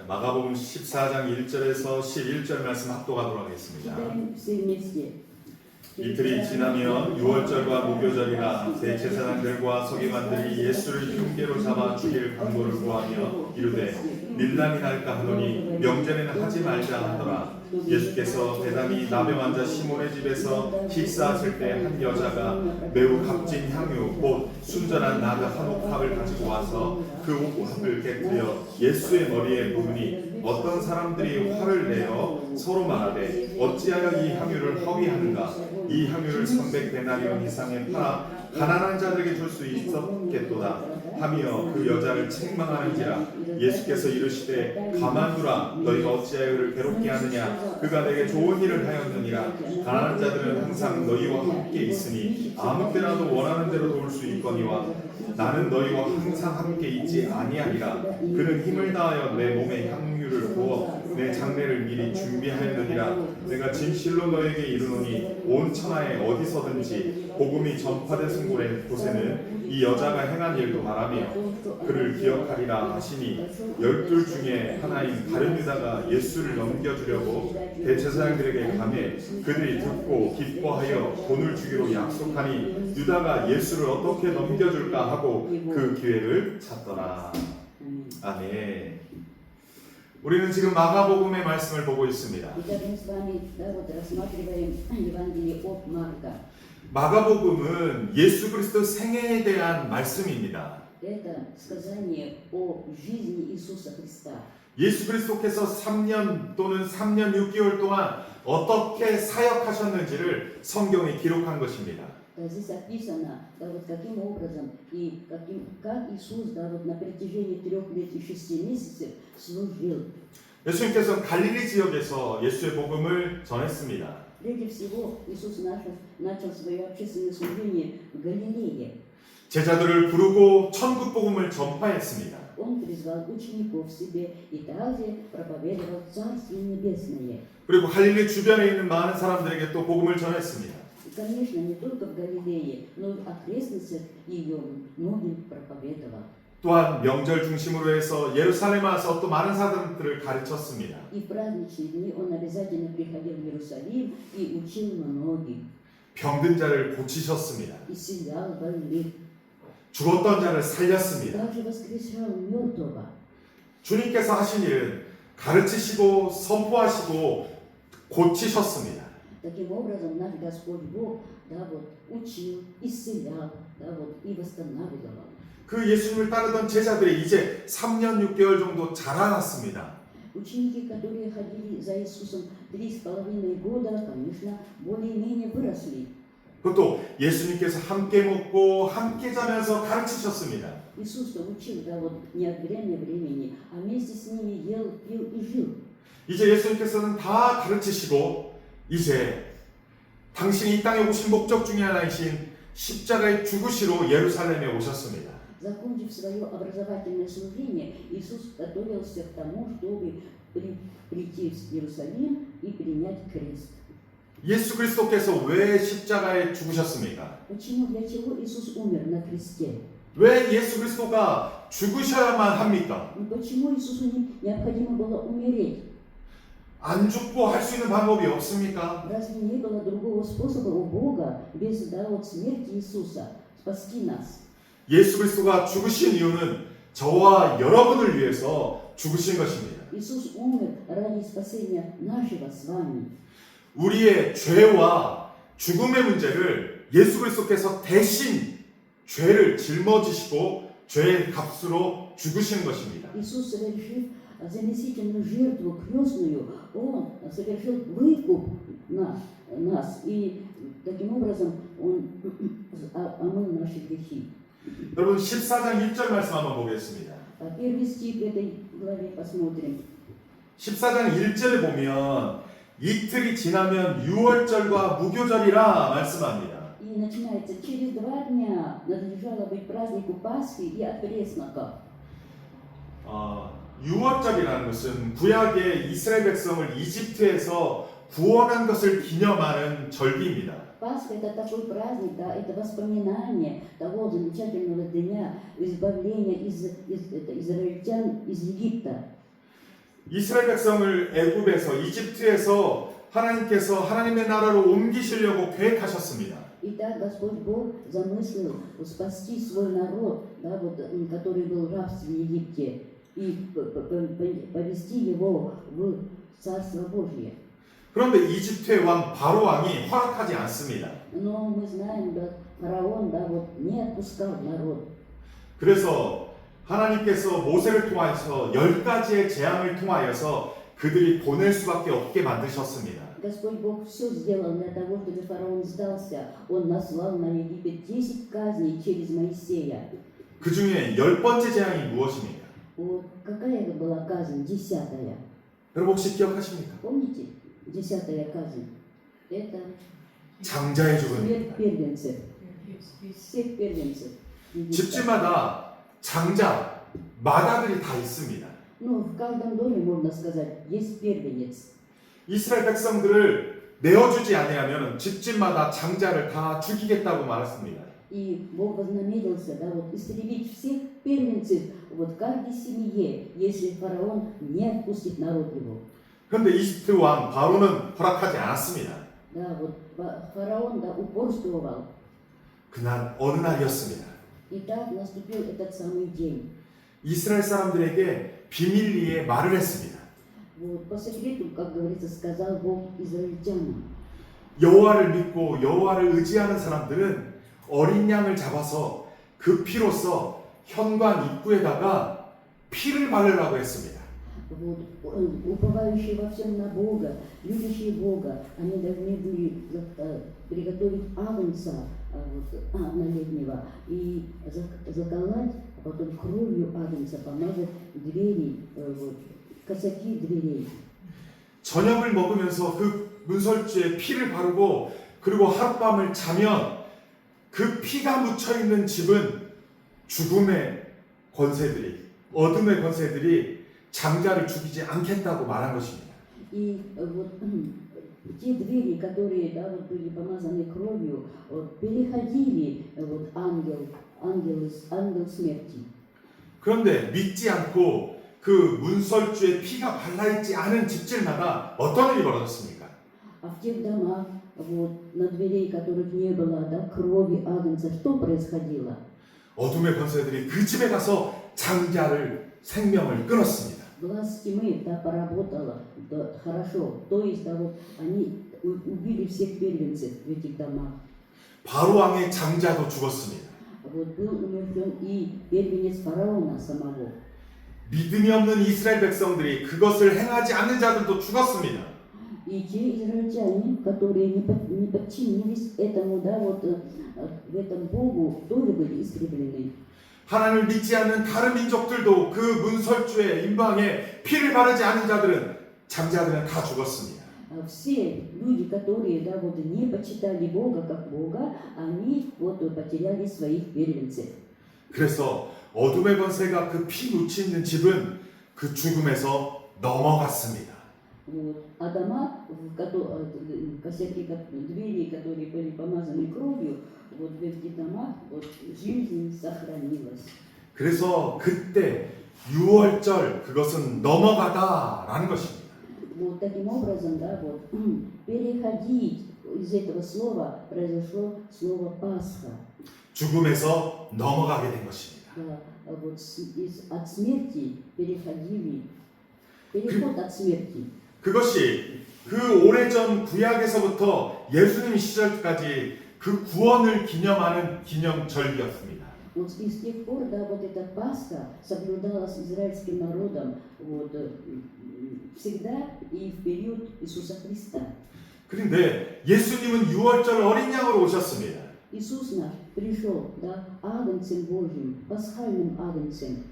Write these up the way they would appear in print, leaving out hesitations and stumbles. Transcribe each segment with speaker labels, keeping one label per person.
Speaker 1: 마가복음 14장 1절에서 11절 말씀 합독하도록 하겠습니다. 이틀이 지나면 유월절과 무교절이라 대제사장들과 서기관들이 예수를 흉계로 잡아 죽일 방도를 구하며 이르되 밀란이 날까 하더니 명절에는 하지 말자 하더라. 예수께서 대담이 나병 환자 시몬의 집에서 식사하실 때 한 여자가 매우 값진 향유 곧 순전한 나드 한 옥합을 가지고 와서 그 옥합을 깨뜨려 예수의 머리에 부으니 어떤 사람들이 화를 내어 서로 말하되 어찌하여 이 향유를 허위하는가. 이 향유를 300데나리온 이상에 팔아 가난한 자들에게 줄 수 있었겠도다 하며 그 여자를 책망하는지라. 예수께서 이르시되 가만두라. 너희가 어찌하여 그를 괴롭게 하느냐. 그가 내게 좋은 일을 하였느니라. 가난한 자들은 항상 너희와 함께 있으니 아무 때라도 원하는 대로 도울 수 있거니와 나는 너희와 항상 함께 있지 아니하리라. 그는 힘을 다하여 내 몸에 향유를 부어 내 장례를 미리 준비하였느니라. 내가 진실로 너에게 이르노니 온 천하에 어디서든지 복음이 전파되는 곳에는 이 여자가 행한 일도 말하며 그를 기억하리라 하시니 12 중에 하나인 다른 유다가 예수를 넘겨주려고 대제사장들에게 가매 그들이 듣고 기뻐하여 돈을 주기로 약속하니 유다가 예수를 어떻게 넘겨줄까 하고 그 기회를 찾더라. 아멘. 우리는 지금 마가복음의 말씀을 보고 있습니다. 마가복음은 예수 그리스도 생애에 대한 말씀입니다. 예수 그리스도께서 3년 또는 3년 6개월 동안 어떻게 사역하셨는지를 성경에 기록한 것입니다.
Speaker 2: Здесь описано, каким образом и как Иисус на протяжении 3 лет и 6 месяцев служил.
Speaker 1: 예수님께서 갈릴리 지역에서 예수의 복음을 전했습니다.
Speaker 2: Прежде всего, Иисус начал свое общественное служение в Галилее.
Speaker 1: 제자들을 부르고 천국 복음을 전파했습니다.
Speaker 2: Он призвал учеников себе и также проповедовал Царствие Небесное.
Speaker 1: 그리고 갈릴리 주변에 있는 많은 사람들에게 또 복음을 전했습니다.
Speaker 2: Конечно, не только в Галилее, но и в окрестностях ее многим проповедовал.
Speaker 1: 또한 명절 중심으로 해서 예루살렘에 와서 또 많은 사람들을 가르쳤습니다.
Speaker 2: И в праздничные дни он обязательно приходил в Иерусалим и учил многих.
Speaker 1: 병든 자를 고치셨습니다.
Speaker 2: Исцелял больных.
Speaker 1: 죽었던 자를 살렸습니다.
Speaker 2: Также воскрешал мертвого.
Speaker 1: 주님께서 하신 일은 가르치시고 선포하시고 고치셨습니다.
Speaker 2: Таким образом, наш Господь Бог, учил, исцелял, и восстанавливал.
Speaker 1: 그 예수님을 따르던 제자들이 이제 3년 6개월 정도 자라났습니다.
Speaker 2: Ученики, которые ходили за Иисусом 3,5 года, конечно, более-менее выросли.
Speaker 1: 그것도 예수님께서 함께 먹고 함께 자면서 가르치셨습니다.
Speaker 2: Иисус учил, не от времени времени, а вместе с ними ел, пил и жил.
Speaker 1: 이제 예수님께서는 다 가르치시고 이제 당신이 이 땅에 오신 목적 중에 하나이신 십자가의 죽으시러 예루살렘에 오셨습니다.
Speaker 2: Закончив свое образовательное служение, Иисус готовился к тому, чтобы прийти в Иерусалим и принять крест.
Speaker 1: 예수 그리스도께서 왜 십자가에 죽으셨습니까?
Speaker 2: Почему, для чего Иисус умер на кресте?
Speaker 1: 왜 예수 그리스도가 죽으셔야만 합니까?
Speaker 2: Почему Иисусу необходимо было умереть?
Speaker 1: 안 죽고 할 수 있는 방법이 없습니까?
Speaker 2: Разве не было другого способа у Бога без смерти Иисуса спасти нас?
Speaker 1: 예수 그리스도가 죽으신 이유는 저와 여러분을 위해서 죽으신 것입니다.
Speaker 2: Иисус умер ради спасения нашего с вами.
Speaker 1: 우리의 죄와 죽음의 문제를 예수 그리스도께서 대신 죄를 짊어지시고 죄의 값으로 죽으신 것입니다.
Speaker 2: Иисус, совершив заместительную жертву крестную, Он совершил выкуп нас, и таким образом Он омыл наши грехи.
Speaker 1: 여러분 14장 1절 말씀 한번 보겠습니다.
Speaker 2: Первый стих этой главе посмотрим.
Speaker 1: 14장 1절에 보면 이틀이 지나면 유월절과 무교절이라 말씀합니다.
Speaker 2: И начинается: через 2 дня надлежало быть празднику Пасхи и от пресноков.
Speaker 1: 유월절이라는 것은 구약의 이스라엘 백성을 이집트에서 구원한 것을 기념하는 절기입니다.
Speaker 2: Пасха — это такой праздник, это воспоминание того замечательного дня избавления израильтян из Египта.
Speaker 1: 이스라엘 백성을 애굽에서 이집트에서 하나님께서 하나님의 나라로 옮기시려고 계획하셨습니다.
Speaker 2: Итак, Господь Бог замыслил спасти свой народ, да, вот, который был в рабстве в Египте, и повести его в Царство Божье.
Speaker 1: 그런데 이집트의 왕 바로 왕이 허락하지 않습니다.
Speaker 2: Но мы знаем, да, фараон, да, вот, не отпускал народ.
Speaker 1: 그래서 하나님께서 모세를 통하여서 10가지의 재앙을 통하여서 그들이 보낼 수밖에 없게 만드셨습니다.
Speaker 2: Господь Бог все сделал для того, чтобы фараон сдался. Он наслал на Египет 10 казней через Моисея.
Speaker 1: 그 중에 10번째 재앙이 무엇입니까?
Speaker 2: Вот какая была казнь? 10-я.
Speaker 1: 여러분 혹시 기억하십니까?
Speaker 2: Помните? 10-я казнь. Это
Speaker 1: 장자의
Speaker 2: смерть
Speaker 1: 죽음입니다.
Speaker 2: первенцев. Всех первенцев.
Speaker 1: 집집마다 장자, 마다들이 다 있습니다.
Speaker 2: Ну, в каждом доме, можно сказать, есть первенец.
Speaker 1: 이스라엘 백성들을 내어주지 아니하면 집집마다 장자를 다 죽이겠다고 말했습니다.
Speaker 2: И Бог вознамерился, да, вот, истребить всех первенцев вот, в каждой семье, если фараон не отпустит народ его.
Speaker 1: 그런데 이집트 왕 바로는 허락하지 않았습니다.
Speaker 2: Да, вот, фараон, да, упорствовал.
Speaker 1: 그날 어느 날이었습니다.
Speaker 2: И так наступил этот самый день.
Speaker 1: 이스라엘 사람들에게 비밀리에 말을 했습니다.
Speaker 2: Вот, по секрету, как говорится, сказал Бог израильтянам.
Speaker 1: 여호와를 믿고 여호와를 의지하는 사람들은 어린 양을 잡아서 그 피로써 현관 입구에다가 피를 바르라고 했습니다.
Speaker 2: Вот, уповающие во всем на Бога, любящие Бога, они должны были приготовить агнца однолетнего и заколоть, а потом кровью агнца помазать двери, вот, косяки дверей.
Speaker 1: 저녁을 먹으면서 그 문설주에 피를 바르고 그리고 하룻밤을 자면 그 피가 묻혀있는 집은 죽음의 권세들이, 어둠의 권세들이 장자를 죽이지 않겠다고 말한 것입니다.
Speaker 2: И вот те двери, которые, да, вот, были помазаны кровью, вот, переходили вот, ангел смерти.
Speaker 1: 그런데 믿지 않고 그 문설주에 피가 발라있지 않은 집들마다 어떤 일이 벌어졌습니까?
Speaker 2: А в тех домах, вот, на дверей которых не было, да, крови агнца, что происходило?
Speaker 1: 어둠의 권세들이 그 집에 가서 장자를 생명을 끊었습니다.
Speaker 2: Глаз тьмы, да, поработала, да, хорошо. То есть, да, вот, они убили всех первенцев в этих домах.
Speaker 1: 바로 왕의 장자도 죽었습니다.
Speaker 2: Вот, был умерщвлен и первенец фараона самого.
Speaker 1: 믿음이 없는 이스라엘 백성들이 그것을 행하지 않는 자들도 죽었습니다.
Speaker 2: И те израильтяне, которые не подчинились этому, да, вот, в этом Богу, тоже были истреблены.
Speaker 1: 하나님을 믿지 않는 다른 민족들도 그 문설주의 임방에 피를 바르지 않는 자들은 장자들은 다 죽었습니다.
Speaker 2: Все люди, которые, да, вот, не почитали Бога как Бога, они вот, потеряли своих первенцев.
Speaker 1: 그래서 어둠의 권세가 그 피 묻혀 있는 집은 그 죽음에서 넘어갔습니다.
Speaker 2: Вот. А дома, косяки, двери, которые были помазаны кровью, вот в этих домах вот, жизнь сохранилась.
Speaker 1: 그래서 그때 유월절 그것은 넘어가다라는 것입니다.
Speaker 2: Вот таким образом, да, вот, переходить из этого слова произошло слово Пасха.
Speaker 1: 죽음에서 넘어가게 된 것입니다.
Speaker 2: Да, вот от смерти переходили, переход от смерти.
Speaker 1: 그것이 그 오래전 구약에서부터 예수님 시절까지 그 구원을 기념하는 기념절기였습니다.
Speaker 2: Вот и с тех пор, да, вот эта Пасха соблюдалась израильским народом вот, всегда и в период Иисуса Христа.
Speaker 1: 그런데 예수님은 유월절 어린 양으로 오셨습니다.
Speaker 2: Иисус наш пришел, да, агнцем Божьим, пасхальным агнцем.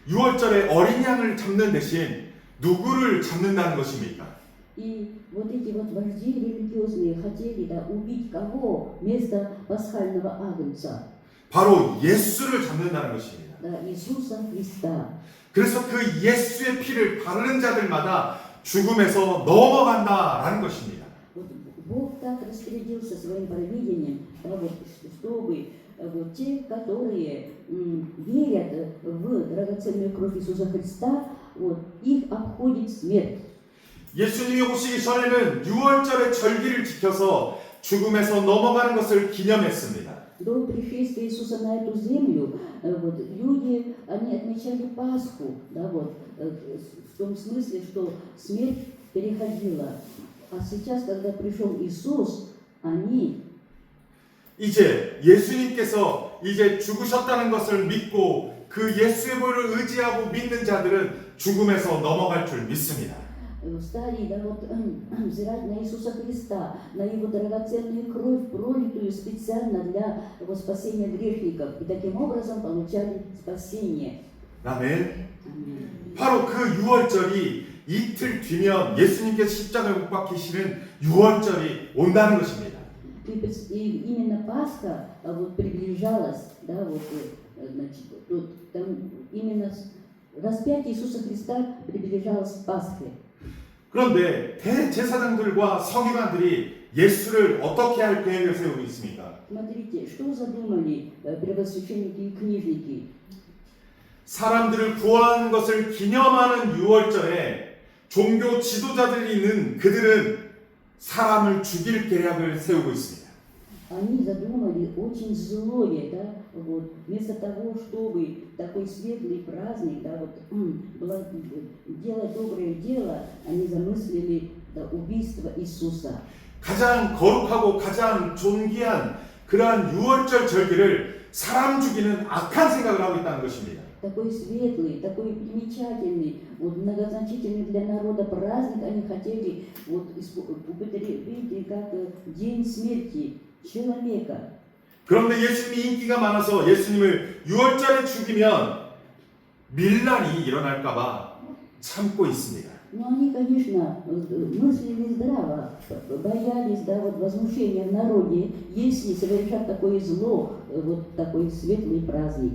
Speaker 1: 유월절에 어린 양을 잡는 대신 누구를 잡는다는 것입니까?
Speaker 2: И вот эти вот вожди религиозные хотели, да, убить кого вместо пасхального агнца?
Speaker 1: 바로 예수를 잡는다는 것입니다.
Speaker 2: Да, Иисуса Христа.
Speaker 1: 그래서 그 예수의 피를 바르는 자들마다 죽음에서 넘어간다라는 것입니다.
Speaker 2: Вот Бог так распорядился своим провидением, да, вот, чтобы вот, те, которые верят в драгоценную кровь Иисуса Христа, вот, их обходит смерть.
Speaker 1: 예수님이 오시기 전에는 6월절의 절기를 지켜서 죽음에서 넘어가는 것을 기념했습니다.
Speaker 2: До пришествия Иисуса на эту землю вот, люди, они отмечали Пасху, да, вот, в том смысле, что смерть переходила. А сейчас, когда пришел Иисус, они
Speaker 1: 이제 예수님께서 이제 죽으셨다는 것을 믿고 그 예수의 보혈을 의지하고 믿는 자들은 죽음에서 넘어갈 줄 믿습니다.
Speaker 2: стали, да, вот, взирать на Иисуса Христа, на Его драгоценную кровь, пролитую специально для вот, спасения грешников, и таким образом получали спасение.
Speaker 1: 아멘. 바로 그 6월절이 이틀 뒤면 예수님께서 십자가에 못 박히시는 6월절이 온다는 것입니다.
Speaker 2: И именно Пасха вот, приближалась, да, вот, значит, тут, там, именно распятие Иисуса Христа приближалось к Пасхе.
Speaker 1: 그런데 대제사장들과 서기관들이 예수를 어떻게 할 계획을 세우고 있습니까?
Speaker 2: Смотрите, что задумали первосвященники и книжники.
Speaker 1: 사람들을 구하는 것을 기념하는 6월절에 종교 지도자들이 있는 그들은 사람을 죽일 계략을 세우고 있습니다.
Speaker 2: Они задумали очень злое, да, вот, вместо того, чтобы такой светлый праздник, да, вот, делать доброе дело, они замыслили да, убийство Иисуса.
Speaker 1: 가장 거룩하고 가장 존귀한 그러한 6월절 절기를 사람 죽이는 악한 생각을 하고 있다는 것입니다.
Speaker 2: Такой светлый, такой примечательный, вот, многозначительный для народа праздник они хотели вот, употребить как день смерти человека.
Speaker 1: 그런데 예수님이 인기가 많아서 예수님을 6월절에 죽이면 밀란이 일어날까봐 참고 있습니다.
Speaker 2: Но они, конечно, мыслили здраво, боялись да, вот, возмущения в народе, если совершат такое зло, вот такой светлый праздник.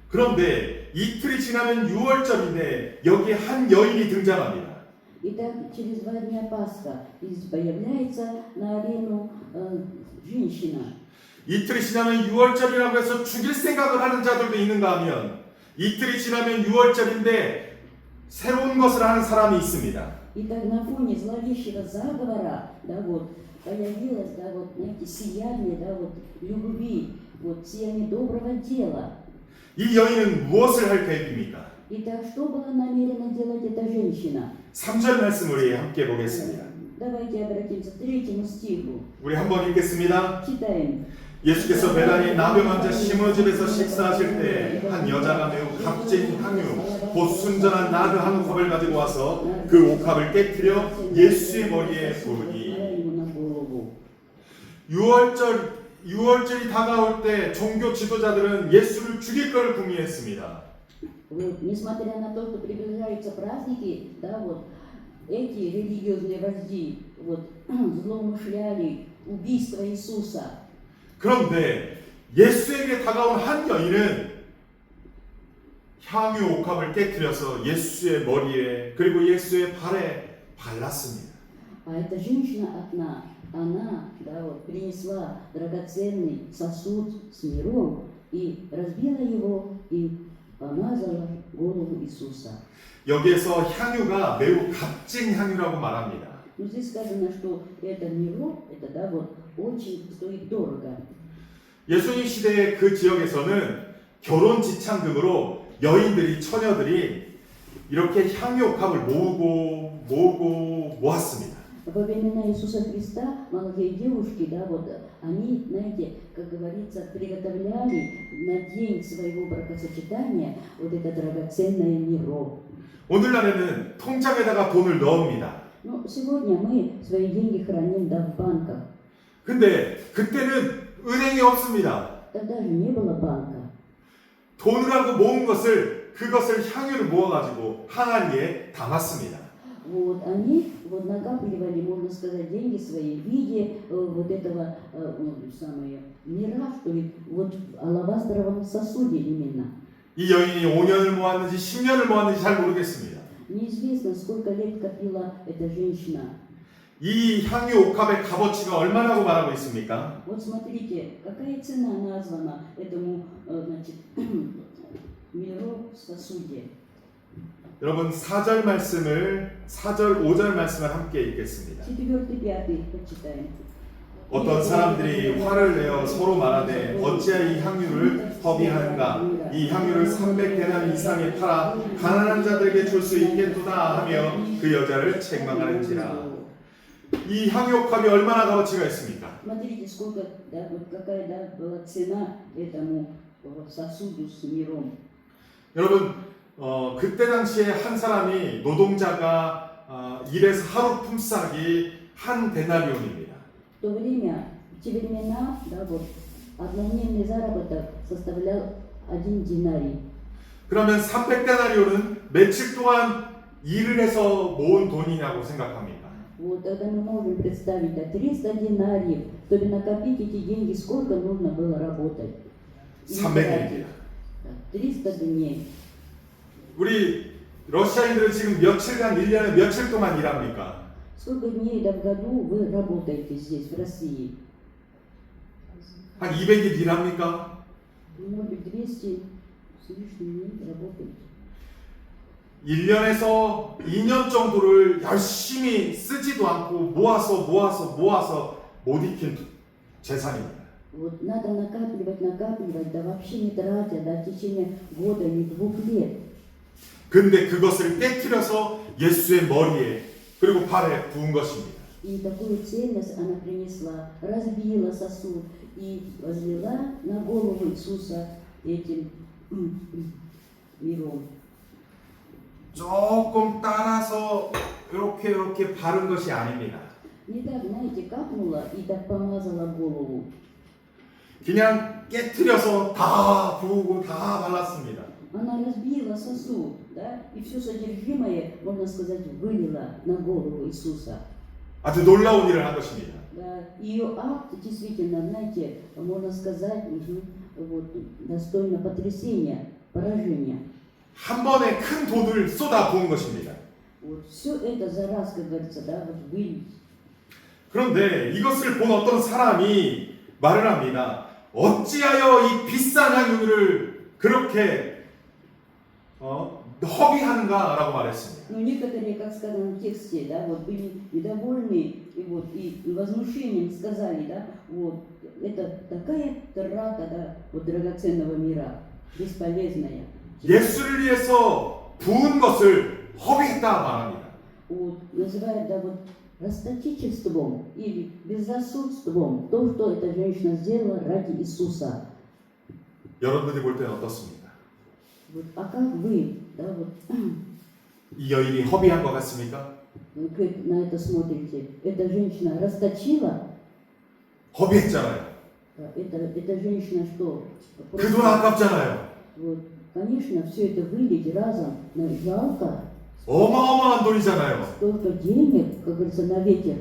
Speaker 1: 그런데 이틀이 지나면 6월절인데 여기에 한 여인이 등장합니다.
Speaker 2: Итак, через 2 дня Пасха появляется на арену женщина.
Speaker 1: 이틀이 지나면 6월절이라고 해서 죽일 생각을 하는 자들도 있는가 하면 이틀이 지나면 6월절인데 새로운 것을 하는 사람이 있습니다.
Speaker 2: Итак, на фоне зловещего заговора, да, вот, появилось, да, вот, знаете, сияние, да, вот, любви, вот, сияние доброго дела.
Speaker 1: 이 여인은 무엇을 할 계획입니까?
Speaker 2: Итак, что была намерена делать эта женщина?
Speaker 1: 3절 말씀 우리 함께 보겠습니다.
Speaker 2: Давайте обратимся к 3 стиху.
Speaker 1: 우리 한번 읽겠습니다.
Speaker 2: Читаем.
Speaker 1: 예수께서 베다니 나병 환자 시몬 집에서 식사하실 때 한 여자가 매우 값진 향유 곧 순전한 나드 한 컵을 가지고 와서 그 옥합을 깨뜨려 예수의 머리에 부으니 6월절이 다가올 때 종교 지도자들은 예수를 죽일 걸 궁리했습니다.
Speaker 2: Вот, несмотря на то, что приближаются праздники, да, вот, эти религиозные вожди вот, злоумышляли убийство Иисуса.
Speaker 1: 그런데 예수에게 다가온 한 여인은 향유 옥합을 깨뜨려서 예수의 머리에 그리고 예수의 발에 발랐습니다.
Speaker 2: А эта женщина одна, она да, вот, принесла драгоценный сосуд с миром и разбила его и помазала голову Иисуса.
Speaker 1: 여기에서 향유가 매우 값진 향유라고 말합니다.
Speaker 2: Но здесь сказано, что это миро, это да, вот, очень стоит дорого.
Speaker 1: 예수님 시대의 그 지역에서는 결혼 지참금으로 여인들이 처녀들이 이렇게 향유 옥합을 모으고 모았습니다.
Speaker 2: Во времена Иисуса Христа молодые девушки, да, вот, они, знаете, как говорится, приготовляли на день своего бракосочетания вот это драгоценное миро.
Speaker 1: 오늘날에는 통장에다가 돈을 넣습니다.
Speaker 2: Ну, сегодня мы свои деньги храним да, в банках.
Speaker 1: 근데 그때는 은행이 없습니다.
Speaker 2: Тогда же не было банка.
Speaker 1: 돈을 하고 모은 그것을 향유를 모아가지고 항아리에 담았습니다.
Speaker 2: Вот, они вот, накапливали, можно сказать, деньги свои в виде вот этого самое, мира, что ли, вот в алавастровом сосуде именно.
Speaker 1: 이 여인이 5년을 모았는지 10년을 모았는지 잘 모르겠습니다.
Speaker 2: Неизвестно, сколько лет копила эта женщина.
Speaker 1: 이 향유 옥합의 값어치가 얼마라고 말하고 있습니까?
Speaker 2: Вот смотрите, какая цена названа этому значит, миру в сосуде.
Speaker 1: 여러분 4절 말씀을 4절 5절 말씀을 함께 읽겠습니다.
Speaker 2: 4, 5 почитаем.
Speaker 1: 어떤 사람들이 화를 내어 서로 말하되 어찌하여 이 향유를 허비하는가 이 향유를 300데나리 이상에 팔아 가난한 자들에게 줄 수 있겠도다 하며 그 여자를 책망하는지라. 이 향유값이 얼마나 값어치가 있습니까?
Speaker 2: Смотрите, сколько, да, вот какая, да, была цена этому сосуду с миром.
Speaker 1: 여러분 그때 당시에 한 사람이 노동자가 일해서 하루 품삯이 한 데나리온입니다.
Speaker 2: В то время, в те времена, да, вот, однодневный заработок составлял 1 динарий.
Speaker 1: 그러면 300데나리온은 며칠 동안 일을 해서 모은 돈이냐고 생각합니다.
Speaker 2: Вот, тогда мы можем представить, да, 300 динариев, чтобы накопить эти деньги, сколько нужно было работать.
Speaker 1: 300일입니다.
Speaker 2: 300 дней.
Speaker 1: 우리 러시아인들은 지금 며칠간 1년에 며칠 동안 일합니까?
Speaker 2: Сколько дней, да, в году вы работаете здесь, в России?
Speaker 1: 한 200일 일합니까?
Speaker 2: Может быть, 200 с лишним дней работаете.
Speaker 1: 1년에서 2년 정도를 열심히 쓰지도 않고 모아서 못 익힌 재산입니다.
Speaker 2: Вот надо накапливать, да вообще не тратя, да, в течение года или 2 лет.
Speaker 1: 근데 그것을 깨트려서 예수의 머리에 그리고 발에 부은 것입니다.
Speaker 2: И такую ценность она принесла, разбила сосуд и возлила на голову Иисуса этим миром.
Speaker 1: 조금 따라서 이렇게 바른 것이 아닙니다.
Speaker 2: Не так, знаете, капнула и так помазала голову.
Speaker 1: 그냥 깨트려서 다 부으고 다 발랐습니다.
Speaker 2: Она разбила сосуд, да, и все содержимое, можно сказать, вылила на голову Иисуса.
Speaker 1: 아주 놀라운 일을 한 것입니다.
Speaker 2: Да, ее акт действительно, знаете, можно сказать, вот, достойно потрясения, поражения.
Speaker 1: 한 번에 큰 돈을 쏟아 부은 것입니다.
Speaker 2: Вот, все это за раз, как говорится, да, вот вылить.
Speaker 1: 그런데 이것을 본 어떤 사람이 말을 합니다. 어찌하여 이 비싼 향유를 그렇게 허비하는가라고 말했습니다.
Speaker 2: Но некоторые, как сказано в тексте, да, вот были недовольны и возмущением сказали, да, вот это такая трата, да, вот драгоценного мира, бесполезная.
Speaker 1: 예수를 위해서 부은 것을 허비했다 말합니다.
Speaker 2: Вот, называют, да, вот расточительством или безрассудством то, что эта женщина сделала ради Иисуса.
Speaker 1: 여러분들이 볼 때는 어떻습니까?
Speaker 2: Вот, а как вы, да, вот,
Speaker 1: 이 여인이 허비한 것 같습니까?
Speaker 2: вы как на это смотрите? Эта женщина расточила?
Speaker 1: 허비했잖아요.
Speaker 2: Эта женщина что?
Speaker 1: 그 돈 아깝잖아요.
Speaker 2: Вот, конечно, все это вылить разом, но жалко.
Speaker 1: 어마어마한 돈이잖아요.
Speaker 2: Столько денег, как говорится, на ветер.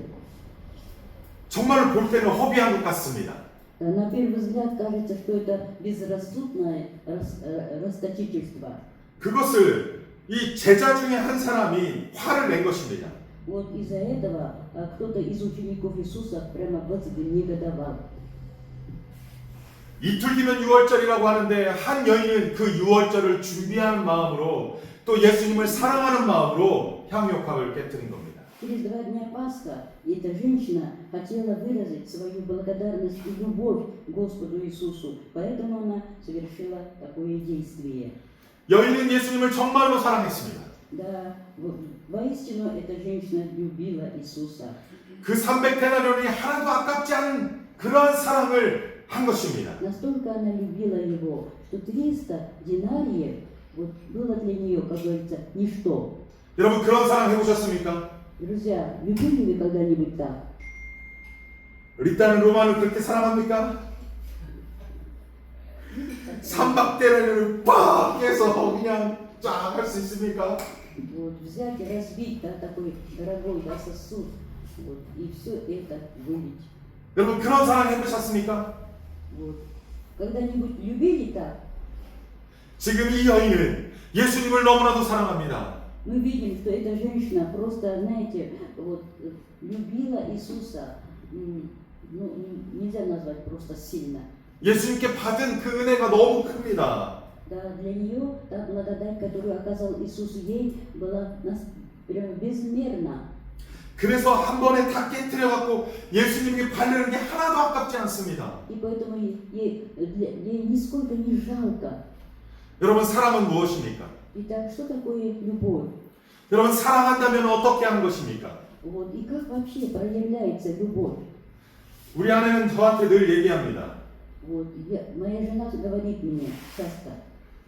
Speaker 1: 정말 볼 때는 허비한 것 같습니다.
Speaker 2: Да, на первый взгляд кажется, что это безрассудное расточительство.
Speaker 1: 그것을 이 제자 중에 한 사람이 화를 낸 것입니다.
Speaker 2: Вот из-за этого кто-то из учеников Иисуса прямо негодовал.
Speaker 1: 이틀 뒤면 유월절이라고 하는데 한 여인은 그 유월절을 준비하는 마음으로 또 예수님을 사랑하는 마음으로 향유값을 깨뜨린 겁니다.
Speaker 2: Через 2 дня Пасха эта женщина хотела выразить свою благодарность и любовь к Господу Иисусу, поэтому она совершила такое действие.
Speaker 1: 여인은 예수님을 정말로 사랑했습니다.
Speaker 2: Да, воистину эта женщина любила Иисуса.
Speaker 1: 그 300데나리온이 하나도 아깝지 않은 그러한 사랑을 한 것입니다.
Speaker 2: Настолько она любила его, что 300 динариев вот, было для нее, как говорится, ничто.
Speaker 1: 여러분 그런 사랑 해보셨습니까?
Speaker 2: Друзья, любили вы когда-нибудь так?
Speaker 1: 리타는 로마를 그렇게 사랑합니까? 300데나리온을 빡 해서 그냥 쫙 할 수 있습니까?
Speaker 2: Вот, взять и разбить, да, такой дорогой, да, сосуд, вот, и все это вылить.
Speaker 1: 여러분 그런 사랑 해보셨습니까?
Speaker 2: Вот. Когда-нибудь любили так?
Speaker 1: 지금 이 여인은 예수님을 너무나도 사랑합니다.
Speaker 2: Мы видим, что эта женщина просто, знаете, вот, любила Иисуса, ну, нельзя назвать просто сильно.
Speaker 1: 예수님께 받은 그 은혜가 너무 큽니다.
Speaker 2: Да, для нее та благодать, которую оказал Иисус ей, была прям безмерна.
Speaker 1: 그래서 한 번에 다 깨트려갖고 예수님께 바르는 게 하나도 아깝지 않습니다.
Speaker 2: И поэтому ей нисколько не жалко.
Speaker 1: 여러분, 사랑은 무엇입니까?
Speaker 2: Итак, что такое любовь?
Speaker 1: 여러분, 사랑한다면 어떻게 하는 것입니까?
Speaker 2: Вот, и как вообще проявляется любовь?
Speaker 1: 우리 아내는 저한테 늘 얘기합니다.
Speaker 2: Вот, моя жена говорит мне часто,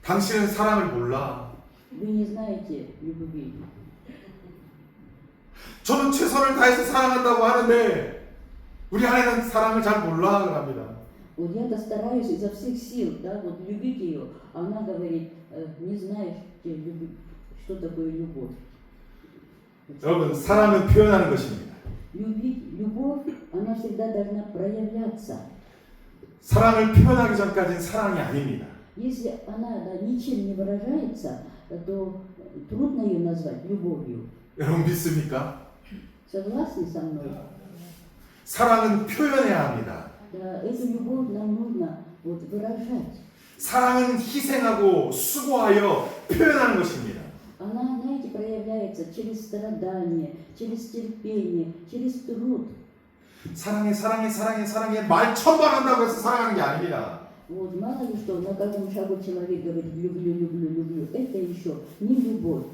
Speaker 1: 당신은 사랑을 몰라.
Speaker 2: вы не знаете любви.
Speaker 1: 저는 최선을 다해서 사랑한다고 하는데 우리 아내는 사랑을 잘 몰라 그럽니다.
Speaker 2: Вот я-то стараюсь изо всех сил, да, вот любить ее, а она говорит, не знаешь, что такое любовь.
Speaker 1: 여러분, 사랑은 표현하는 것입니다.
Speaker 2: Любовь, она всегда должна проявляться.
Speaker 1: 사랑을 표현하기 전까지는 사랑이 아닙니다.
Speaker 2: Если она ничем не выражается, то трудно ее назвать любовью.
Speaker 1: 여러분, 믿습니까?
Speaker 2: Согласны со мной?
Speaker 1: 사랑은 표현해야 합니다.
Speaker 2: Да, эту любовь нам нужно вот выражать.
Speaker 1: 사랑은 희생하고 수고하여 표현하는 것입니다.
Speaker 2: Она, знаете, проявляется через страдание, через терпение, через труд.
Speaker 1: 사랑해, 사랑해, 사랑해, 사랑해 말 천번 한다고 해서 사랑하는 게 아닙니다.
Speaker 2: Вот мало ли что, на каждом шагу человек говорит люблю, люблю, люблю. Это еще не любовь.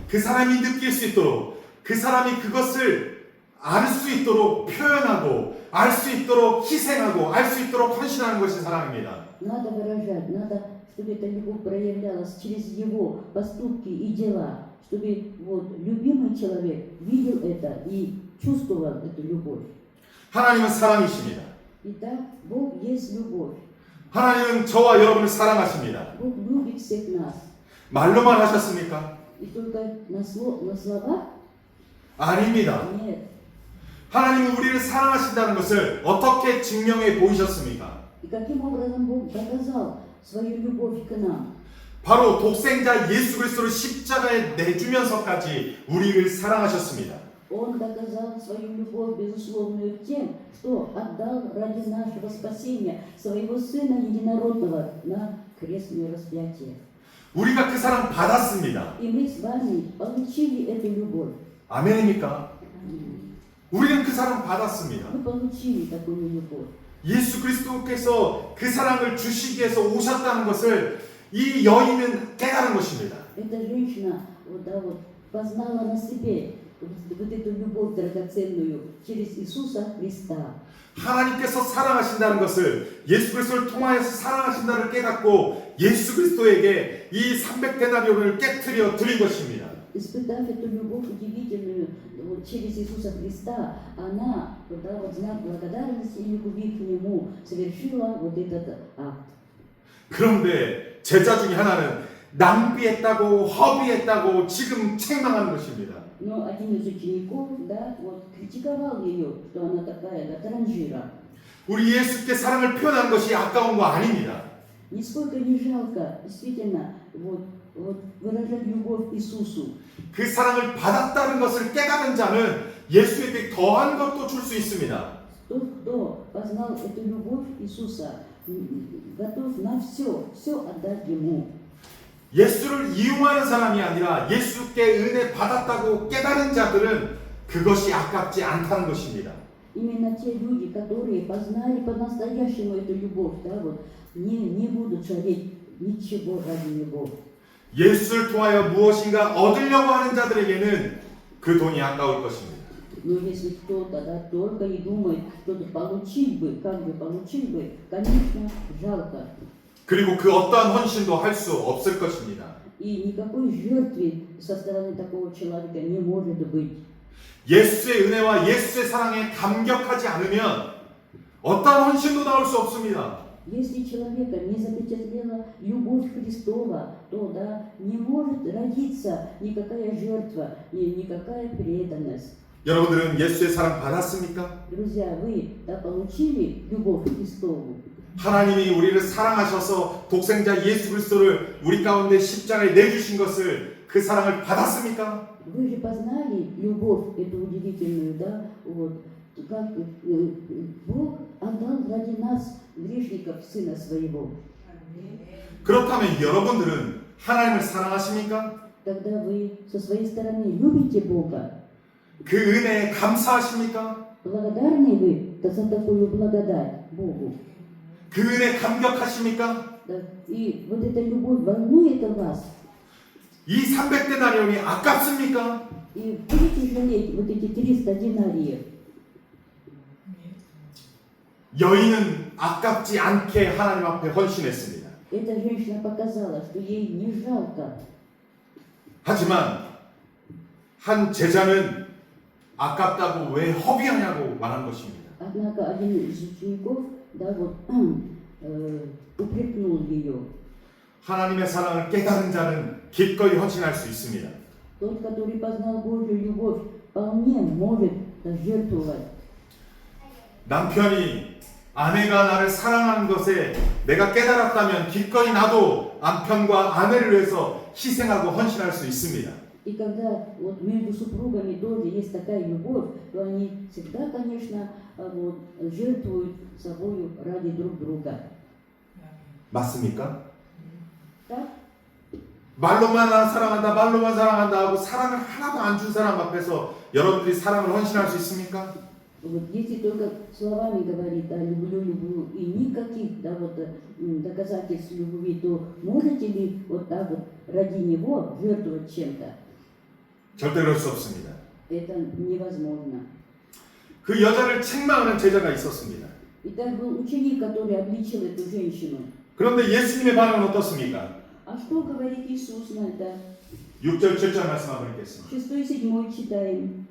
Speaker 1: 그 사람이 느낄 수 있도록, 그 사람이 그것을 알 수 있도록 표현하고, 알 수 있도록 희생하고, 알 수 있도록 헌신하는 것이 사랑입니다.
Speaker 2: Надо выражать, надо, чтобы эта любовь проявлялась через его поступки и дела, чтобы вот любимый человек видел это и чувствовал эту любовь.
Speaker 1: 하나님은 사랑이십니다.
Speaker 2: Итак, Бог есть любовь.
Speaker 1: 하나님은 저와 여러분을 사랑하십니다.
Speaker 2: Бог любит всех нас.
Speaker 1: 말로만 하셨습니까?
Speaker 2: И только на словах?
Speaker 1: 아닙니다.
Speaker 2: Нет.
Speaker 1: 하나님은 우리를 사랑하신다는 것을 어떻게 증명해 보이셨습니까?
Speaker 2: И каким образом Бог доказал свою любовь к нам?
Speaker 1: 바로 독생자 예수 그리스도를 십자가에 내주면서까지 우리를 사랑하셨습니다.
Speaker 2: Он доказал свою любовь безусловную тем, что отдал ради нашего спасения своего Сына Единородного на крестное распятие.
Speaker 1: 우리가 그 사랑 받았습니다.
Speaker 2: И мы с вами получили эту любовь.
Speaker 1: 아멘입니까? 우리는 그 사랑 받았습니다.
Speaker 2: Мы получили такую любовь.
Speaker 1: 예수 그리스도께서 그 사랑을 주시기 위해서 오셨다는 것을 이 여인은 깨달은 것입니다.
Speaker 2: Эта женщина вот, да, вот, познала на себе вот эту любовь драгоценную через Иисуса Христа.
Speaker 1: 하나님께서 사랑하신다는 것을 예수 그리스도를 통하여서 사랑하신다를 깨닫고 예수 그리스도에게 이 300데나리온을 깨트려 드린 것입니다.
Speaker 2: Испытав эту любовь удивительную вот, через Иисуса Христа, она, да, вот, знак благодарности и любви к Нему, совершила вот этот акт.
Speaker 1: 그런데 제자 중에 하나는 낭비했다고 허비했다고 지금 책망하는 것입니다.
Speaker 2: Но один из учеников, да, вот, критиковал ее, что она такая, да, транжира.
Speaker 1: 우리 예수께 사랑을 표현하는 것이 아까운 거 아닙니다.
Speaker 2: Нисколько не жалко, действительно, вот выражать любовь к Иисусу.
Speaker 1: 그 사랑을 받았다는 것을 깨달은 자는 예수에게 더한 것도 줄 수 있습니다.
Speaker 2: Тот, кто познал эту любовь Иисуса, готов на все отдать Ему.
Speaker 1: 예수를 이용하는 사람이 아니라 예수께 은혜 받았다고 깨달은 자들은 그것이 아깝지 않다는 것입니다.
Speaker 2: Именно те люди, которые познали по-настоящему эту любовь, да, вот, не будут жалеть ничего ради Него.
Speaker 1: 예수를 통하여 무엇인가 얻으려고 하는 자들에게는 그 돈이 아까울 것입니다.
Speaker 2: Но если кто-то, да, только и думает, что-то получить бы, как бы получить бы, конечно, жалко.
Speaker 1: 그리고 그 어떠한 헌신도 할 수 없을 것입니다.
Speaker 2: И никакой жертвы со стороны такого человека не может быть.
Speaker 1: 예수의 은혜와 예수의 사랑에 감격하지 않으면 어떠한 헌신도 나올 수 없습니다.
Speaker 2: Если человека не запечатлела любовь Христова, то да, не может родиться никакая жертва и никакая преданность.
Speaker 1: 여러분들은 예수의 사랑 받았습니까?
Speaker 2: Друзья, вы да, получили любовь Христову?
Speaker 1: 하나님이 우리를 사랑하셔서 독생자 예수 그리스도를 우리 가운데 십자가에 내주신 것을 그 사랑을 받았습니까?
Speaker 2: Вы же познали любовь эту удивительную, да, вот, как Бог отдал ради нас, грешников, Сына Своего.
Speaker 1: 그렇다면 여러분들은 하나님을 사랑하십니까?
Speaker 2: Когда вы со своей стороны любите Бога,
Speaker 1: 그 은혜에 감사하십니까?
Speaker 2: благодарны вы за такую благодать Богу?
Speaker 1: 그 은혜에 감격하십니까?
Speaker 2: Да, и вот эта любовь волнует вас.
Speaker 1: 이 300데나리온이 아깝습니까?
Speaker 2: И будете жалеть вот эти 300 динариев?
Speaker 1: 여인은 아깝지 않게 하나님 앞에 헌신했습니다.
Speaker 2: Эта женщина показала, что ей не жалко.
Speaker 1: 하지만 한 제자는 아깝다고 왜 허비하냐고 말한 것입니다.
Speaker 2: Однако один из учеников, да, вот, упрекнул ее.
Speaker 1: 하나님의 사랑을 깨달은 자는 기꺼이 헌신할 수 있습니다.
Speaker 2: Тот, который познал Божью любовь, вполне может жертвовать.
Speaker 1: 남편이 아내가 나를 사랑하는 것에 내가 깨달았다면 기꺼이 나도 남편과 아내를 위해서 희생하고 헌신할 수 있습니다.
Speaker 2: И когда вот между супругами тоже есть такая любовь, то они всегда, конечно, вот, жертвуют собою ради друг друга.
Speaker 1: 맞습니까?
Speaker 2: Так?
Speaker 1: 말로만 나 사랑한다, 말로만 사랑한다 하고 사랑을 하나도 안 준 사람 앞에서 여러분들이 사랑을 헌신할 수 있습니까?
Speaker 2: Вот если только словами говорит, да, люблю, люблю, и никаких, да, вот, доказательств любви, то можете ли вот так вот ради него жертвовать чем-то?
Speaker 1: 절대 그럴 수 없습니다.
Speaker 2: Это невозможно.
Speaker 1: 그 여자를 책망하는 제자가 있었습니다.
Speaker 2: И так был ученик, который обличил эту женщину.
Speaker 1: 그런데 예수님의 반응은 어떻습니까?
Speaker 2: А что говорит Иисус на это?
Speaker 1: 6절 7절 말씀 한번 읽겠습니다.
Speaker 2: 6 и 7 читаем.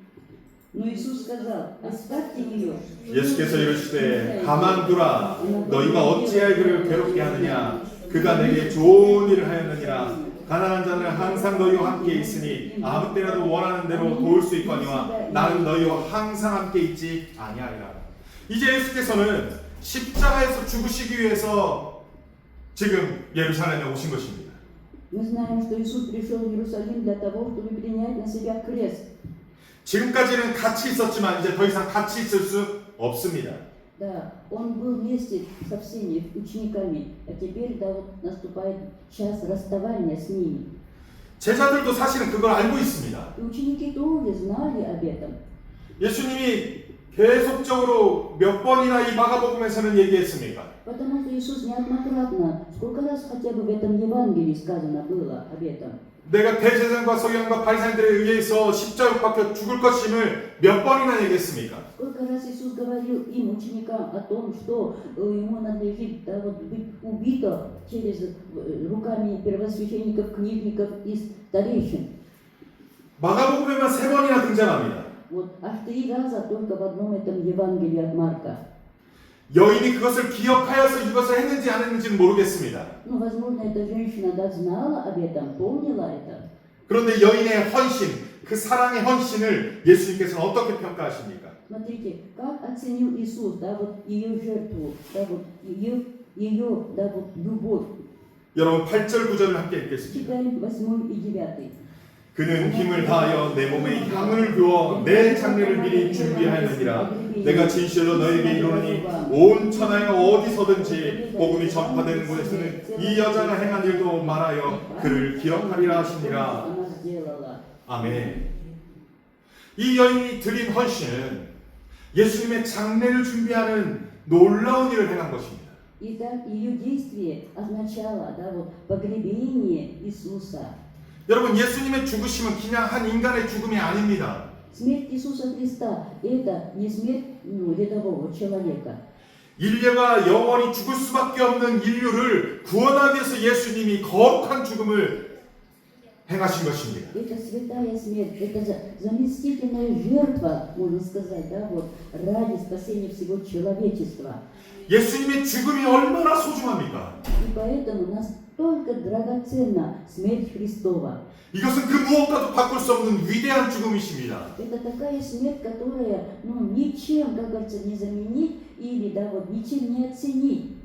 Speaker 2: Но Иисус сказал, оставьте ее.
Speaker 1: 예수께서 이르시되 가만두라 너희가 어찌하여 그를 괴롭게 하느냐 그가 내게 좋은 일을 하였느니라 가난한 자는 항상 너희와 함께 있으니 아무 때라도 원하는 대로 도울 수 있거니와 나는 너희와 항상 함께 있지 아니하리라. 이제 예수께서는 십자가에서 죽으시기 위해서 지금 예루살렘에 오신 것입니다.
Speaker 2: Мы знаем, что Иисус пришел в Иерусалим для того, чтобы принять на себя крест.
Speaker 1: 지금까지는 같이 있었지만 이제 더 이상 같이 있을 수 없습니다.
Speaker 2: Да, он был вместе со всеми учениками, а теперь, да, вот наступает час расставания с ними.
Speaker 1: 제자들도 사실은 그걸 알고 있습니다.
Speaker 2: И ученики тоже знали об этом.
Speaker 1: 예수님이 계속적으로 몇 번이나 이 마가복음에서는 얘기했습니까?
Speaker 2: Потому что Иисус неоднократно, сколько раз хотя бы в этом Евангелии сказано было об этом.
Speaker 1: 내가 대제사장과 서기관과 바리새인들에 의해서 십자가에 못 박혀 죽을 것임을 몇 번이나 얘기했습니까?
Speaker 2: Сколько раз Иисус говорил им, ученикам, о том, что ему надлежит, да, вот, быть убито через руками первосвященников, книжников и старейшин.
Speaker 1: 마가복음에만 3번이나 등장합니다.
Speaker 2: Вот аж 3 раза только в одном этом Евангелии от Марка.
Speaker 1: 여인이 그것을 기억하여서 이것을 했는지 안 했는지는 모르겠습니다.
Speaker 2: Ну, возможно, эта женщина, да, знала об этом, помнила это.
Speaker 1: 그런데 여인의 헌신, 그 사랑의 헌신을 예수님께서는 어떻게 평가하십니까?
Speaker 2: Смотрите, как оценил Иисус, да, вот ее жертву, да, вот ее, да, вот любовь.
Speaker 1: 여러분 8절 9절을 함께 읽겠습니다.
Speaker 2: Читаем 8 и 9.
Speaker 1: 그는 힘을 다하여 내 몸에 향을 부어 내 장례를 미리 준비하였느니라. 내가 진실로 너에게 이르노니 온 천하에 어디서든지 복음이 전파되는 곳에서는 이 여자가 행한 일도 말하여 그를 기억하리라 하시니라. 아멘. 이 여인이 드린 헌신은 예수님의 장례를 준비하는 놀라운 일을 행한 것입니다.
Speaker 2: Итак, ее действие означало, да, вот, погребение Иисуса.
Speaker 1: 여러분, 예수님의 죽으심은 그냥 한 인간의 죽음이 아닙니다.
Speaker 2: Смерть Иисуса Христа – это не смерть рядового человека.
Speaker 1: 인류가 영원히 죽을 수밖에 없는 인류를 구원하기 위해서 예수님이 거룩한 죽음을 행하신 것입니다.
Speaker 2: Это святая смерть, это заместительная жертва, можно сказать, да, вот, ради спасения всего человечества.
Speaker 1: 예수님의 죽음이 얼마나 소중합니까?
Speaker 2: И поэтому настолько драгоценна смерть Христова.
Speaker 1: 이것은 그 무엇과도 바꿀 수 없는 위대한 죽음이십니다.
Speaker 2: Это такая смерть, которая, ну, ничем, как говорится, не заменить или, да, вот, ничем не оценить.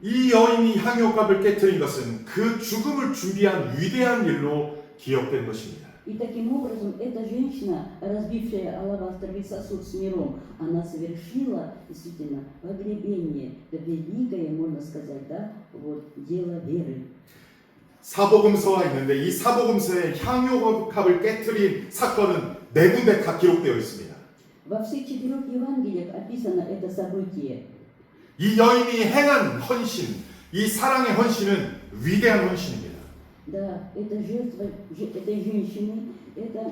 Speaker 1: 이 여인이 향유옥합을 깨뜨린 것은 그 죽음을 준비한 위대한 일로 기억된 것입니다.
Speaker 2: И таким образом эта женщина, разбившая алавастровый сосуд с миром, она совершила действительно погребение, это великое, можно сказать, да, вот, дело веры.
Speaker 1: 사복음서가 있는데 이 사복음서에 향유값을 깨뜨린 사건은 4군데 다 기록되어 있습니다.
Speaker 2: Во всех 4 Евангелиях описано это событие.
Speaker 1: 이 여인이 행한 헌신, 이 사랑의 헌신은 위대한 헌신입니다.
Speaker 2: Да, это жертва этой женщины, это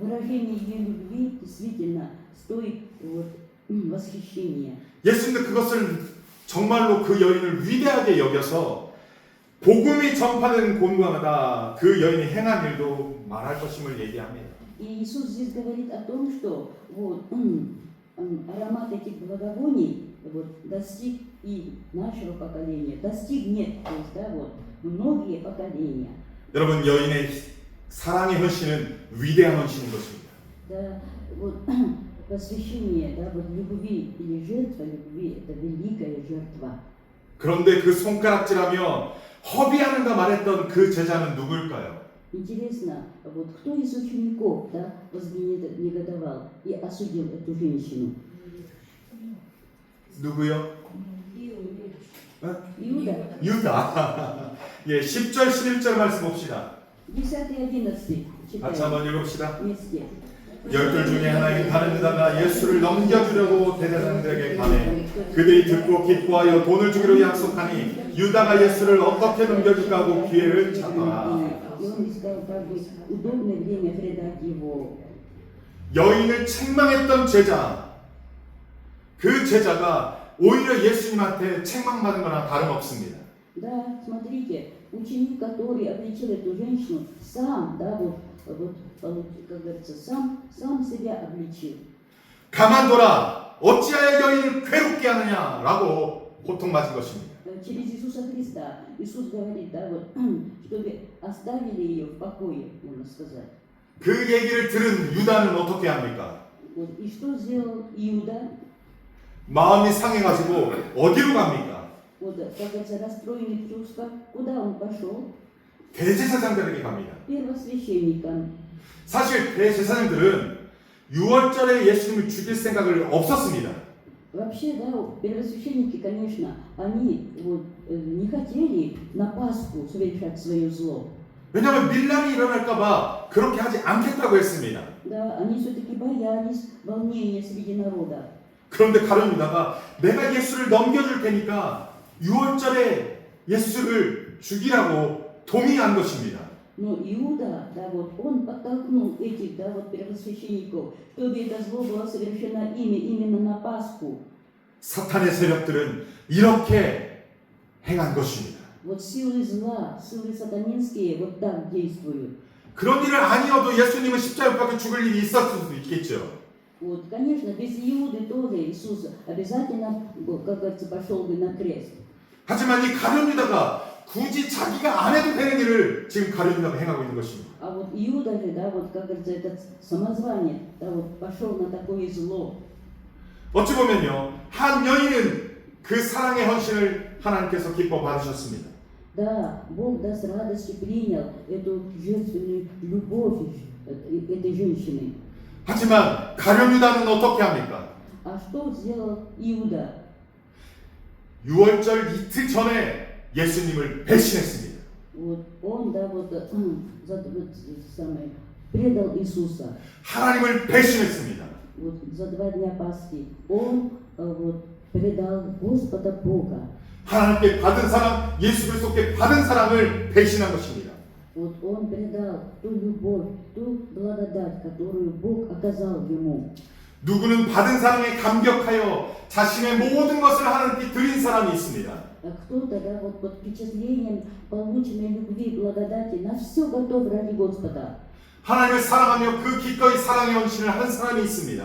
Speaker 2: выражение ее любви действительно стоит вот, восхищения.
Speaker 1: 예수님도 그것을 정말로 그 여인을 위대하게 여겨서 복음이 전파되는 곳마다 그 여인이 행한 일도 말할 것임을 얘기합니다.
Speaker 2: И Иисус здесь говорит о том, что вот, аромат этих благовоний вот, достиг и нашего поколения, достигнет, то есть, да, вот, многие поколения.
Speaker 1: 여러분, 여인의 사랑의 헌신은 위대한 헌신인 것입니다.
Speaker 2: Да, вот, посвящение, да, вот, любви или жертва любви, это великая жертва.
Speaker 1: 그런데 그 손가락질하며 허비하는가 말했던 그 제자는 누구일까요?
Speaker 2: Интересно, вот кто из учеников, да, вознегодовал и осудил эту женщину?
Speaker 1: 누구요?
Speaker 2: Иуда.
Speaker 1: 유다. 예, 10절 11절 말씀 봅시다.
Speaker 2: 10 и 11
Speaker 1: 같이
Speaker 2: читаем
Speaker 1: 한번 읽읍시다.
Speaker 2: вместе.
Speaker 1: 12 중에 하나인 다른 유다가 예수를 넘겨주려고 대제사장들에게 가매 그들이 듣고 기뻐하여 돈을 주기로 약속하니 유다가 예수를 어떻게 넘겨줄까 하고 기회를 찾더라.
Speaker 2: И он искал как бы удобное время предать его.
Speaker 1: 여인을 책망했던 제자, 그 제자가 오히려 예수님한테 책망받은 거랑 다름없습니다.
Speaker 2: Да, смотрите, ученик, который обличил эту женщину, сам, да, вот, как говорится, сам себя обличил.
Speaker 1: 가만둬라, 어찌하여 여인을 괴롭게 하느냐라고 고통받은 것입니다.
Speaker 2: Через Иисуса Христа. Иисус говорит, да, вот, чтобы оставили ее в покое, можно сказать.
Speaker 1: 그 얘기를 들은 유다는 어떻게 합니까?
Speaker 2: Вот, и что сделал Иуда?
Speaker 1: 마음이 상해가지고 어디로 갑니까?
Speaker 2: Вот, как говорится, расстроенный в чувствах, куда он пошел?
Speaker 1: 대제사장들에게 갑니다.
Speaker 2: Первосвященникам.
Speaker 1: 사실 대제사장들은 6월절에 예수님을 죽일 생각을 없었습니다.
Speaker 2: Вообще, да, первосвященники, конечно, они вот, не хотели на Пасху совершать свое зло.
Speaker 1: 왜냐하면 밀란이 일어날까봐 그렇게 하지 않겠다고 했습니다.
Speaker 2: Да, они все-таки боялись волнения среди народа.
Speaker 1: 그런데 가룟 유다가 내가 예수를 넘겨줄 테니까 6월절에 예수를 죽이라고 동의한 것입니다.
Speaker 2: Но Иуда, да, вот, он подтолкнул этих, да, вот, первосвященников, чтобы это зло было совершено именно на Пасху.
Speaker 1: 사탄의 세력들은 이렇게 행한 것입니다.
Speaker 2: Вот силы зла, силы сатанинские вот так действуют.
Speaker 1: 그런 일을 아니어도 예수님은 십자가에 못 박혀 죽을 일이 있었을 수도 있겠죠.
Speaker 2: Вот, конечно, без Иуды тоже Иисус обязательно, как говорится, пошел бы на крест.
Speaker 1: 하지만 이 가룟 유다가 굳이 자기가 안 해도 되는 일을 지금 가룟 유다가 행하고 있는 것입니다.
Speaker 2: А вот Иуда же, да, вот, как говорится, этот самозванец, да, вот, пошел на такое зло.
Speaker 1: 어찌 보면요, 한 여인은 그 사랑의 헌신을 하나님께서 기뻐 받으셨습니다.
Speaker 2: Да, Бог, да, с радостью принял эту жертвенную любовь этой женщины.
Speaker 1: 하지만 가룟 유다는 어떻게 합니까?
Speaker 2: А что сделал Иуда?
Speaker 1: 6월절 이틀 전에 예수님을 배신했습니다.
Speaker 2: Вот он, да, вот, самое, предал Иисуса.
Speaker 1: 하나님을 배신했습니다.
Speaker 2: Вот за 2 дня Пасхи он вот, предал Господа Бога.
Speaker 1: 하나님께 받은 사랑, 예수 그리스도께 받은 사랑을 배신한 것입니다.
Speaker 2: Вот он предал ту любовь, ту благодать, которую Бог оказал ему.
Speaker 1: 누구는 받은 사랑에 감격하여 자신의 모든 것을 하나님께 드린 사람이 있습니다.
Speaker 2: А кто-то, да, вот под впечатлением полученной любви и благодати на все готов ради Господа.
Speaker 1: 하나님을 사랑하며 그 기꺼이 사랑의 헌신을 한 사람이 있습니다.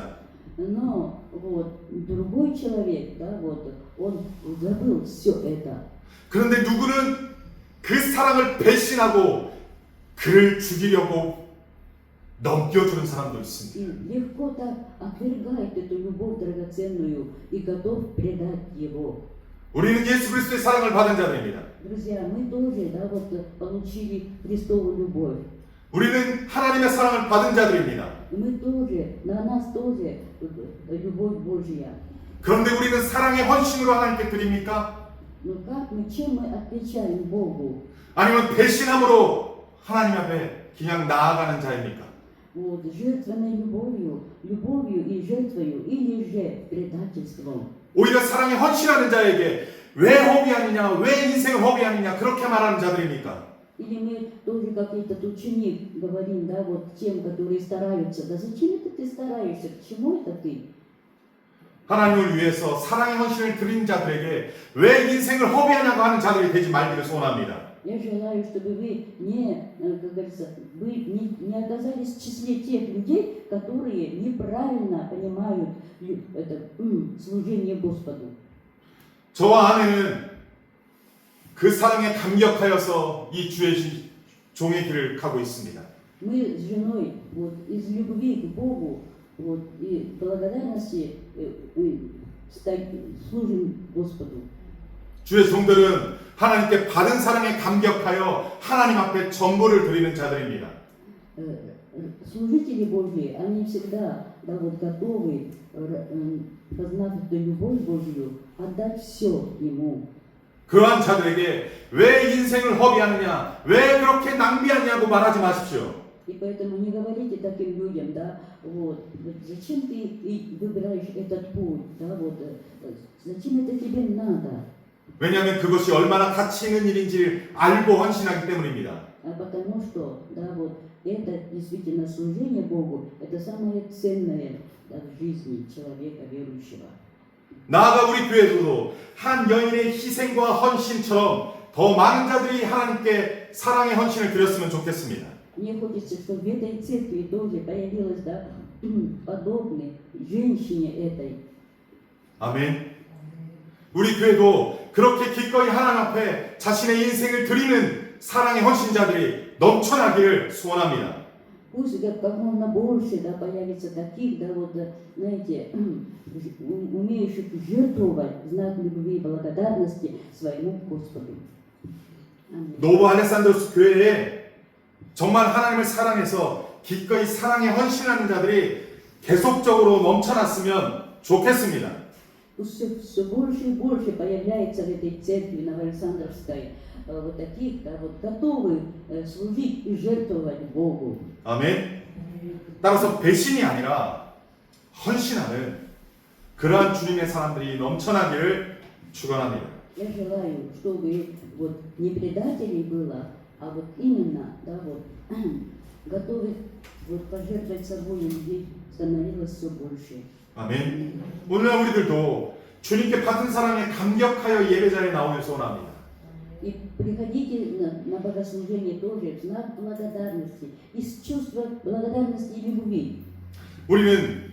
Speaker 2: Но вот другой человек, да, вот он забыл все это.
Speaker 1: 그런데 누구는 그 사랑을 배신하고 그를 죽이려고 넘겨주는 사람도 있습니다.
Speaker 2: И легко так отвергает эту любовь драгоценную и готов предать его.
Speaker 1: 우리는 예수 그리스도의 사랑을 받은 자들입니다.
Speaker 2: Друзья, мы тоже, да, вот получили Христову любовь.
Speaker 1: 우리는 하나님의 사랑을 받은 자들입니다.
Speaker 2: Мы тоже, на нас тоже любовь Божья.
Speaker 1: 그런데 우리는 사랑의 헌신으로 하나님께 드립니까?
Speaker 2: Но как мы, чем мы отвечаем Богу?
Speaker 1: 아니면 배신함으로 하나님 앞에 그냥 나아가는 자입니까?
Speaker 2: Вот, жертвенной любовью и жертвою, или же предательством.
Speaker 1: 오히려 사랑에 헌신하는 자에게 왜 허비하느냐, 왜 인생을 허비하느냐 그렇게 말하는 자들입니까?
Speaker 2: Или мы тоже как этот ученик говорим, да, вот тем, которые стараются, да зачем это ты стараешься, к чему это ты?
Speaker 1: 하나님을 위해서 사랑의 헌신을 드린 자들에게 왜 인생을 허비하냐고 하는 자들이 되지 말기를 소원합니다.
Speaker 2: Я желаю, чтобы вы как говорится, вы не оказались в числе тех людей, которые неправильно понимают это служение Господу.
Speaker 1: 저와 아내는 그 사랑에 감격하여서 이 주의 종의 길을 가고 있습니다.
Speaker 2: Мы с женой вот, из любви к Богу вот, и благодарности служим Господу.
Speaker 1: 주의 종들은 하나님께 받은 사랑에 감격하여 하나님 앞에 전부를 드리는 자들입니다.
Speaker 2: Служители Божьи, они всегда да, вот, готовы, познав эту любовь Божью, отдать все Ему.
Speaker 1: 그러한 자들에게 왜 인생을 허비하느냐, 왜 그렇게 낭비하냐고 말하지 마십시오.
Speaker 2: И поэтому не говорите таким людям, да, вот, зачем ты выбираешь этот путь, да, вот, зачем это тебе надо?
Speaker 1: 왜냐하면 그것이 얼마나 가치 있는 일인지 알고 헌신하기 때문입니다.
Speaker 2: Потому что, да, вот, это действительно служение Богу, это самое ценное да, в жизни человека верующего.
Speaker 1: 나아가 우리 교회도 한 여인의 희생과 헌신처럼 더 많은 자들이 하나님께 사랑의 헌신을 드렸으면 좋겠습니다.
Speaker 2: Мне хочется, чтобы в этой церкви тоже появилась, да, подобной женщине этой.
Speaker 1: 아멘. 우리 교회도 그렇게 기꺼이 하나님 앞에 자신의 인생을 드리는 사랑의 헌신자들이 넘쳐나기를 소원합니다.
Speaker 2: Пусть как можно больше да, появится таких, да, вот, знаете, умеющих жертвовать в знак любви и благодарности своему Господу. Аминь.
Speaker 1: 노브 알렉산드로스 교회에 정말 하나님을 사랑해서 기꺼이 사랑에 헌신하는 자들이 계속적으로 넘쳐났으면 좋겠습니다.
Speaker 2: Пусть все больше и больше появляется в этой церкви Новоалександровской вот таких, да, вот готовы служить и жертвовать Богу.
Speaker 1: 아멘. 따라서 배신이 아니라 헌신하는 그러한 주님의 사람들이 넘쳐나기를 축원합니다.
Speaker 2: Я желаю, чтобы вот не предателей было, а вот именно, да, вот готовых вот пожертвовать собой людей становилось все больше.
Speaker 1: 아멘. 오늘날 우리들도 주님께 받은 사랑에 감격하여 예배자리에 나오길 소원합니다.
Speaker 2: И приходите на богослужение тоже в знак благодарности, из чувства благодарности и любви.
Speaker 1: 우리는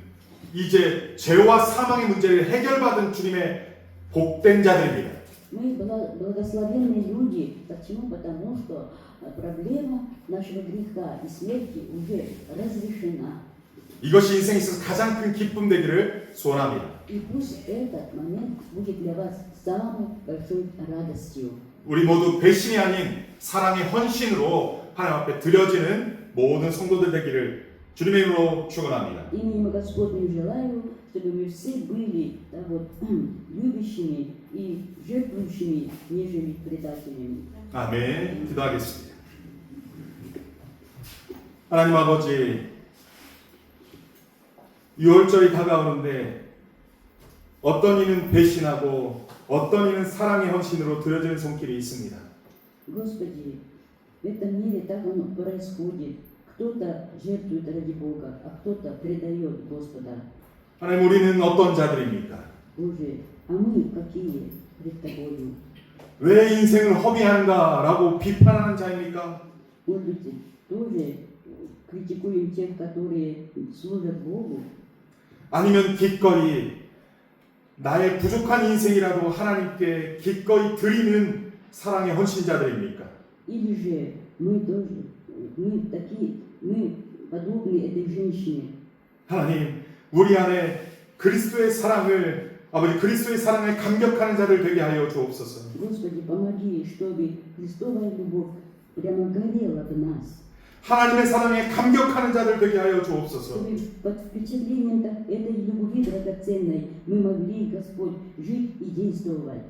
Speaker 1: 이제 죄와 사망의 문제를 해결받은 주님의 복된 자들입니다.
Speaker 2: Мы благословенные люди. Почему? Потому что проблема нашего греха и смерти уже разрешена.
Speaker 1: 이것이 인생에 있어서 가장 큰 기쁨 되기를 소원합니다.
Speaker 2: И пусть этот момент будет для вас самой большой радостью.
Speaker 1: 우리 모두 배신이 아닌 사랑의 헌신으로 하나님 앞에 드려지는 모든 성도들 되기를 주님의 이름으로 축원합니다.
Speaker 2: Именем Господним желаю, чтобы мы все были да, вот, любящими и жертвующими, нежели предателями.
Speaker 1: 아멘. 기도하겠습니다. 하나님 아버지, 6월절이 다가오는데 어떤 이는 배신하고 어떤 이는 사랑의 헌신으로 드려지는 손길이 있습니다.
Speaker 2: Господи, в этом мире так оно происходит. Кто-то жертвует ради Бога, а кто-то предает Господа.
Speaker 1: 하나님, 우리는 어떤 자들입니까?
Speaker 2: Боже, а мы какие пред Тобою?
Speaker 1: 왜 인생을 허비하는가라고 비판하는 자입니까?
Speaker 2: Может быть, тоже критикуем тех, которые служат Богу?
Speaker 1: 아니면 기꺼이 나의 부족한 인생이라도 하나님께 기꺼이 드리는 사랑의 헌신자들입니까?
Speaker 2: Или же мы тоже, мы подобны этой женщине.
Speaker 1: 하나님, 우리 안에 그리스도의 사랑을, 아버지 그리스도의 사랑에 감격하는 자들 되게 하여 주옵소서.
Speaker 2: Господи, помоги, чтобы Христовая любовь прямо горела в нас.
Speaker 1: 하나님의 사랑에 감격하는 자들 되게 하여 주옵소서.
Speaker 2: Чтобы под впечатлением этой любви драгоценной мы могли, Господь, жить и действовать.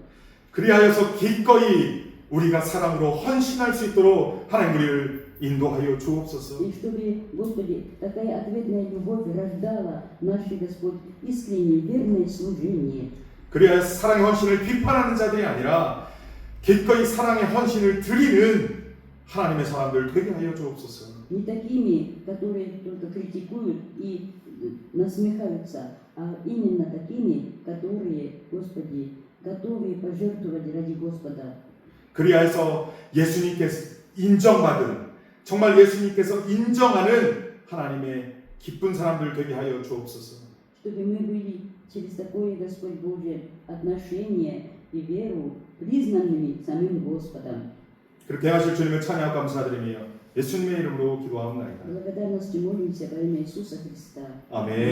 Speaker 1: 그리하여서 기꺼이 우리가 사랑으로 헌신할 수 있도록 하나님 우리를 인도하여 주옵소서.
Speaker 2: И чтобы, Господи, такая ответная любовь рождала наше, Господь, искреннее, верное служение.
Speaker 1: 그리하여 사랑의 헌신을 비판하는 자들이 아니라 기꺼이 사랑의 헌신을 드리는 하나님의 사람들 되게 하여 주옵소서.
Speaker 2: Не такими, которые только критикуют и насмехаются, а именно такими, которые, Господи, готовы пожертвовать ради Господа.
Speaker 1: 그리하여서 예수님께서 인정받은, 정말 예수님께서 인정하는 하나님의 기쁜 사람들 되게 하여 주옵소서.
Speaker 2: Чтобы мы были через такое, Господь Божие, отношение и веру признанными самим Господом.
Speaker 1: 그렇게 하실 주님을 찬양하고 감사드리며 예수님의 이름으로 기도하옵나이다.
Speaker 2: Благодарностью молимся во имя Иисуса Христа.
Speaker 1: 아멘.